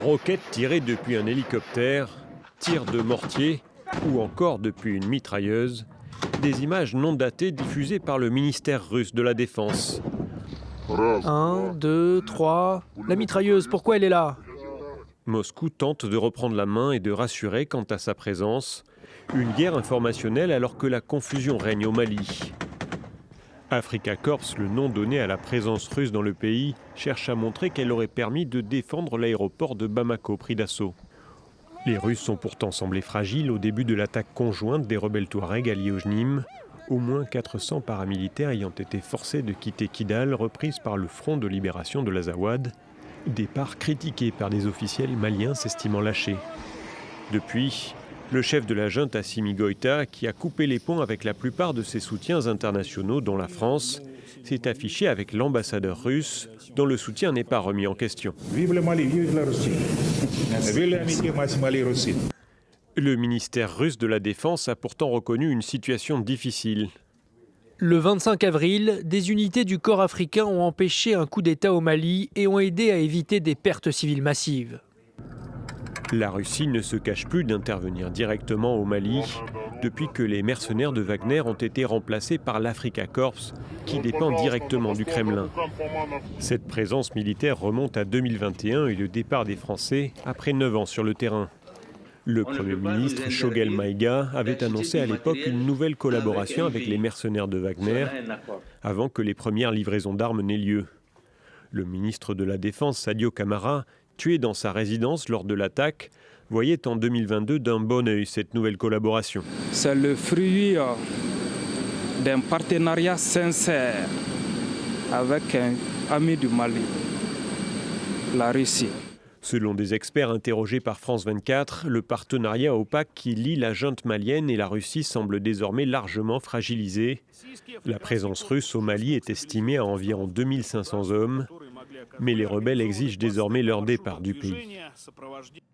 Roquettes tirées depuis un hélicoptère, tirs de mortier ou encore depuis une mitrailleuse, des images non datées diffusées par le ministère russe de la Défense. 1, 2, 3. La mitrailleuse, pourquoi elle est là? Moscou tente de reprendre la main et de rassurer quant à sa présence. Une guerre informationnelle alors que la confusion règne au Mali. Africa Corps, le nom donné à la présence russe dans le pays, cherche à montrer qu'elle aurait permis de défendre l'aéroport de Bamako pris d'assaut. Les Russes sont pourtant semblés fragiles au début de l'attaque conjointe des rebelles Touaregs alliés au JNIM. Au moins 400 paramilitaires ayant été forcés de quitter Kidal, reprise par le Front de libération de l'Azawad. Départ critiqué par des officiels maliens s'estimant lâchés. Depuis, le chef de la junte Assimi Goïta, qui a coupé les ponts avec la plupart de ses soutiens internationaux, dont la France, s'est affiché avec l'ambassadeur russe, dont le soutien n'est pas remis en question. Vive le Mali, vive la Russie. Vive l'amitié Mali-Russie. Le ministère russe de la Défense a pourtant reconnu une situation difficile. Le 25 avril, des unités du corps africain ont empêché un coup d'État au Mali et ont aidé à éviter des pertes civiles massives. La Russie ne se cache plus d'intervenir directement au Mali depuis que les mercenaires de Wagner ont été remplacés par l'Africa Corps, qui dépend directement du Kremlin. Cette présence militaire remonte à 2021 et le départ des Français après 9 ans sur le terrain. Le Premier ministre Choguel Maïga avait annoncé à l'époque une nouvelle collaboration avec les mercenaires de Wagner avant que les premières livraisons d'armes n'aient lieu. Le ministre de la Défense, Sadio Camara, tué dans sa résidence lors de l'attaque, voyait en 2022 d'un bon œil cette nouvelle collaboration. C'est le fruit d'un partenariat sincère avec un ami du Mali, la Russie. Selon des experts interrogés par France 24, le partenariat opaque qui lie la junte malienne et la Russie semble désormais largement fragilisé. La présence russe au Mali est estimée à environ 2500 hommes, mais les rebelles exigent désormais leur départ du pays.